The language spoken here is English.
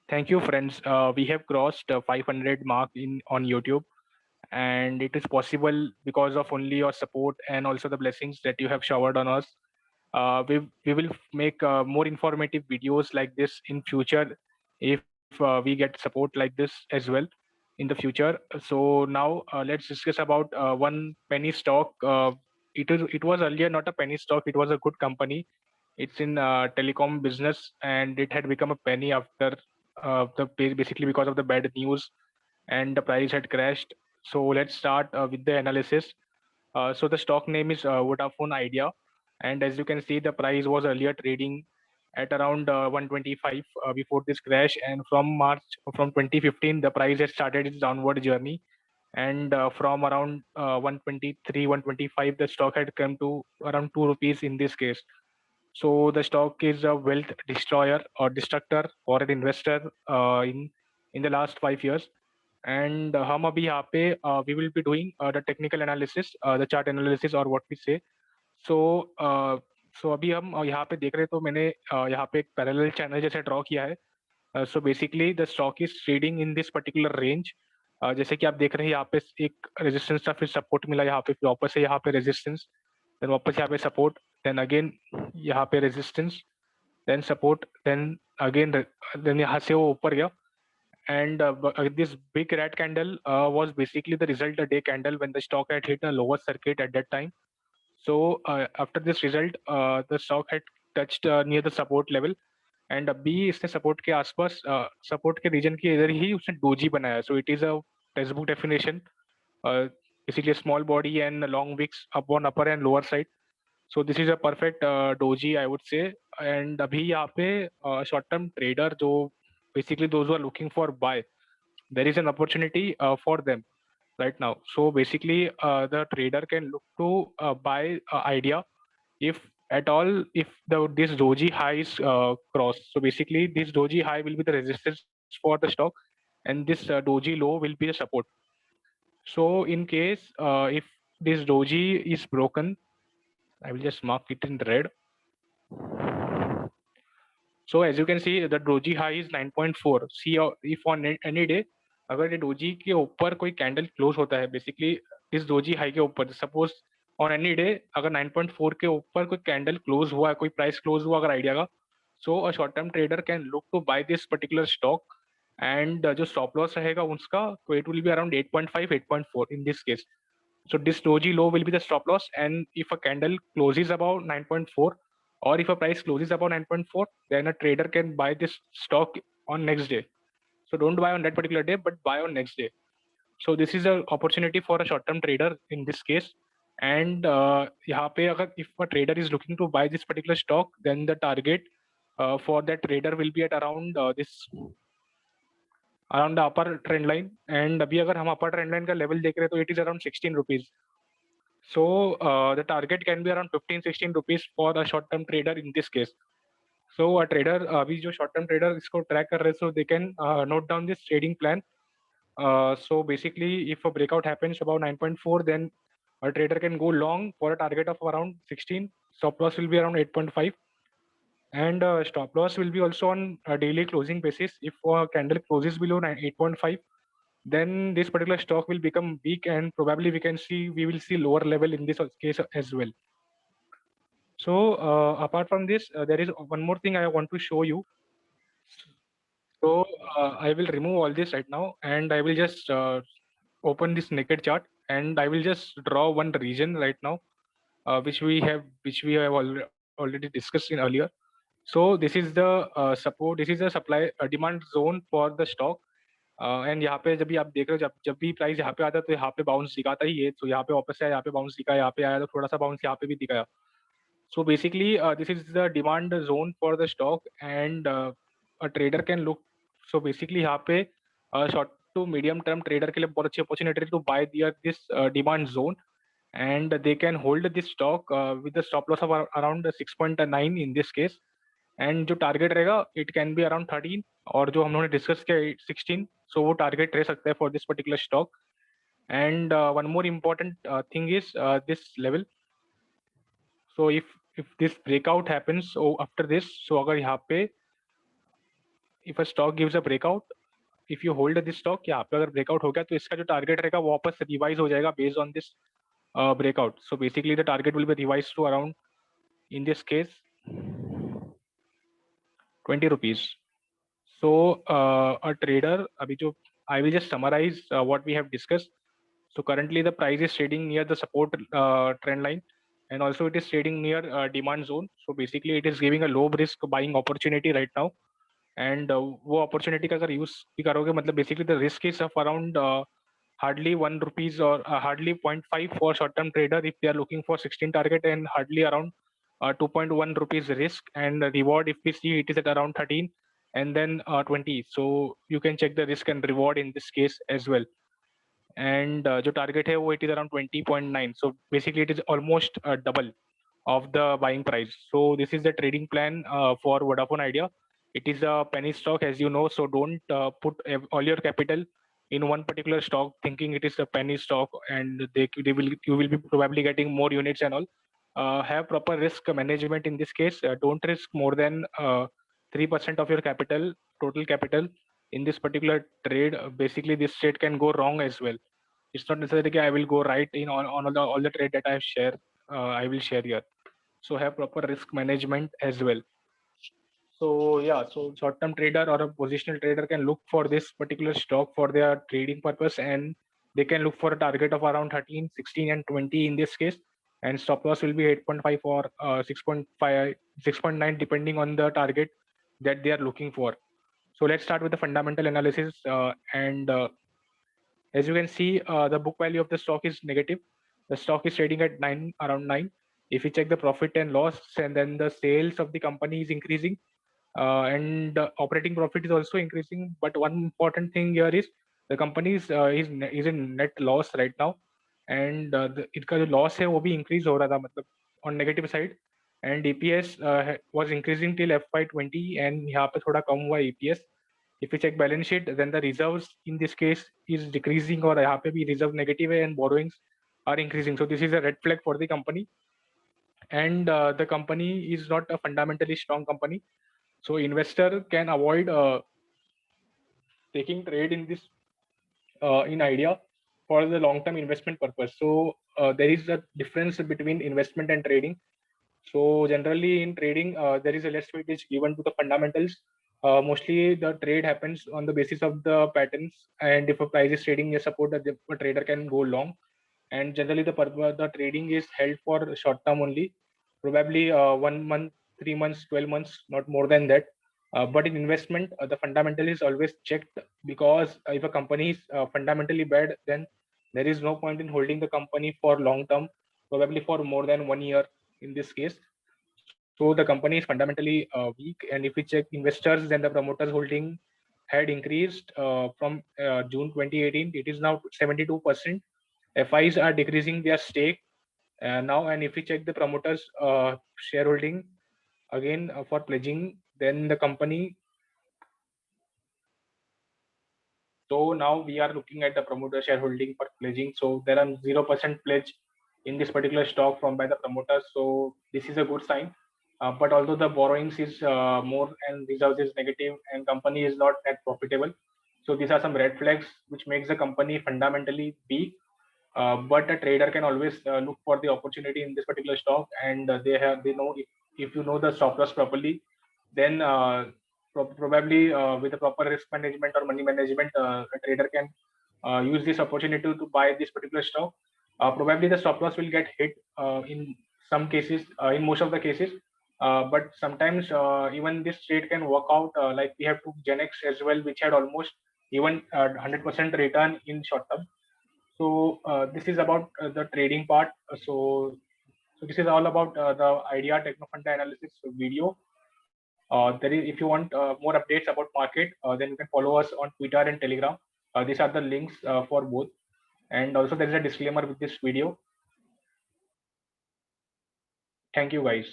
Thank you, friends. We have crossed 500 mark in on YouTube, and it is possible because of only your support and also the blessings that you have showered on us. We will make more informative videos like this in future if we get support like this as well in the future. So now let's discuss about one penny stock. It was earlier not a penny stock. It was a good company. It's in telecom business, and it had become a penny after basically because of the bad news, and the price had crashed. So let's start with the analysis. So the stock name is Vodafone Idea, and as you can see, the price was earlier trading at around 125 before this crash, and from 2015, the price has started its downward journey, and from around 123, 125, the stock had come to around 2 rupees in this case. So the stock is a wealth destroyer or destructor for an investor in the last 5 years. And हम अभी यहाँ पे we will be doing the technical analysis, the chart analysis or what we say. So अभी हम यहाँ पे देख रहे हैं, तो मैंने यहाँ पे एक पैरेलल चैनल जैसे ड्रॉ किया है. So basically the stock is trading in this particular range. जैसे कि आप देख रहे हैं, यहाँ पे एक रेजिस्टेंस था, फिर सपोर्ट मिला यहाँ पे, फिर वापस से यहाँ पे रेजिस्टेंस, देन वापस यहाँ पे सपोर्ट, देन अगेन यहाँ पे resistance, then support, then again, then यहाँ से वो ऊपर गया. And this big red candle was basically the result a day candle when the stock had hit a lower circuit at that time. So after this result, the stock had touched near the support level, and अभी इसने support के आसपास, support के reason के इधर ही उसने doji बनाया. So it is a text book definition, basically small body and long wicks up on upper and lower side. So this is a perfect doji I would say. And अभी यहाँ पे short term trader जो basically those who are looking for buy, there is an opportunity for them right now. So basically the trader can look to buy idea if at all, if this doji high is crossed. So basically this doji high will be the resistance for the stock, and this doji low will be the support. So in case if this doji is broken, I will just mark it in red. So as you can see, the doji high is 9.4. See, if on any day अगर ये doji के ऊपर कोई candle close होता है, basically इस doji high के ऊपर, सपोज ऑन एनी डे अगर 9.4 के ऊपर कोई कैंडल क्लोज हुआ है, कोई प्राइस क्लोज हुआ अगर आइडिया का, so a short term trader can look to buy this particular stock. And जो स्टॉप लॉस रहेगा उसका, तो it will be around 8.5, 8.4 in this case. So this doji low will be the stop loss, and if a candle closes above 9.4, or if a price closes above 9.4, then a trader can buy this stock on next day. So don't buy on that particular day, but buy on next day. So this is a opportunity for a short term trader in this case. And यहाँ पे अगर if a trader is looking to buy this particular stock, then the target for that trader will be at around this around the upper trend line. And अभी अगर हम upper trend line का level देख रहे हैं, तो it is around 16 rupees. So the target can be around 15, 16 rupees for a short term trader in this case. So a trader, अभी जो short term trader इसको track कर रहे हैं, so they can note down this trading plan. So basically, if a breakout happens above 9.4, then a trader can go long for a target of around 16. Stop loss will be around 8.5, and stop loss will be also on a daily closing basis. If a candle closes below 8.5, then this particular stock will become weak, and probably we will see lower level in this case as well. So apart from this, there is one more thing I want to show you. So I will remove all this right now, and I will just open this naked chart, and I will just draw one region right now, which we have already discussed in earlier. So this is the support, this is the supply demand zone for the stock. And यहाँ पे जब भी आप देख रहे हो, जब जब भी प्राइस यहाँ पे आता है, तो यहाँ पे बाउंस दिखाता ही है. तो यहाँ पे वापस आया, यहाँ पे बाउंस दिखाया, यहाँ पे आया तो थोड़ा सा बाउंस यहाँ पे भी दिखाया. So basically, this is the demand zone for the stock, and a trader can look. So basically, यहाँ पे short to medium term trader के लिए बहुत अच्छी opportunity to buy this demand zone, and they can hold this stock with the stop loss of around 6.9 in this case. And जो target रहेगा, it can be around 13, और जो हम लोगों ने discuss किया 16. So वो target रह सकता है for this particular stock. And one more important thing is this level. So if this breakout happens, so after this, so अगर यहाँ पे if a stock gives a breakout, if you hold this stock, यहाँ पे अगर breakout हो गया तो इसका जो target रहेगा वो वापस revise हो जाएगा based on this breakout. So basically the target will be revised to around, in this case, 20 rupees. So a trader, अभी जो I will just summarize what we have discussed. So currently the price is trading near the support trend line, and also it is trading near demand zone. So basically it is giving a low risk buying opportunity right now. And वो opportunity का अगर use भी करोगे, मतलब basically the risk is of around hardly 1 rupees or hardly 0.5 for short term trader if they are looking for 16 target, and hardly around 2.1 rupees risk, and reward if we see it is at around 13 and then 20. So you can check the risk and reward in this case as well. And जो target है वो it is around 20.9. So basically it is almost double of the buying price. So this is the trading plan for Vodafone Idea. It is a penny stock, as you know, so don't put all your capital in one particular stock thinking it is a penny stock, and they will, you will be probably getting more units and all. Have proper risk management in this case. Don't risk more than 3% of your capital, total capital, in this particular trade. Basically this trade can go wrong as well. It's not necessarily that I will go right in on all the trade that I have share. I will share here. So have proper risk management as well. So yeah, so short-term trader or a positional trader can look for this particular stock for their trading purpose, and they can look for a target of around 13, 16, and 20 in this case. And stop loss will be 8.5 or 6.5, 6.9, depending on the target that they are looking for. So let's start with the fundamental analysis. And as you can see, the book value of the stock is negative. The stock is trading at around 9. If you check the profit and loss, and then the sales of the company is increasing, and operating profit is also increasing. But one important thing here is the company is in net loss right now, and इसका जो loss है वो भी increase हो रहा था, मतलब on negative side. And EPS was increasing till FY20, and यहाँ पे थोड़ा कम हुआ EPS. If you check balance sheet, then the reserves in this case is decreasing, और यहाँ पे भी reserve negative है, and borrowings are increasing. So this is a red flag for the company, and the company is not a fundamentally strong company. So investor can avoid taking trade in this in idea for the long-term investment purpose. So there is a difference between investment and trading. So generally in trading, there is a less weightage given to the fundamentals. Mostly the trade happens on the basis of the patterns, and if a price is trading near support, a trader can go long. And generally the trading is held for short term only, probably 1 month, 3 months, 12 months, not more than that. But in investment, the fundamental is always checked, because if a company is fundamentally bad, then there is no point in holding the company for long term, probably for more than 1 year in this case. So the company is fundamentally weak. And if we check investors, then the promoters holding had increased from June 2018. It is now 72%. FIs are decreasing their stake now. And if we check the promoters shareholding again for pledging, then the company. So now we are looking at the promoter shareholding for pledging. So there are 0% pledge in this particular stock from by the promoters. So this is a good sign. But although the borrowings is more and reserves is negative, and company is not that profitable. So these are some red flags which makes the company fundamentally weak. But a trader can always look for the opportunity in this particular stock, and they know if you know the stop loss properly, then probably with the proper risk management or money management, a trader can use this opportunity to buy this particular stock. Probably the stop loss will get hit in some cases, in most of the cases, but sometimes even this trade can work out. Like we have to Genex as well, which had almost even 100% return in short term. So this is about the trading part. So this is all about the idea techno funda analysis video. There is, if you want more updates about market, then you can follow us on Twitter and Telegram. These are the links for both. And also there is a disclaimer with this video. Thank you guys.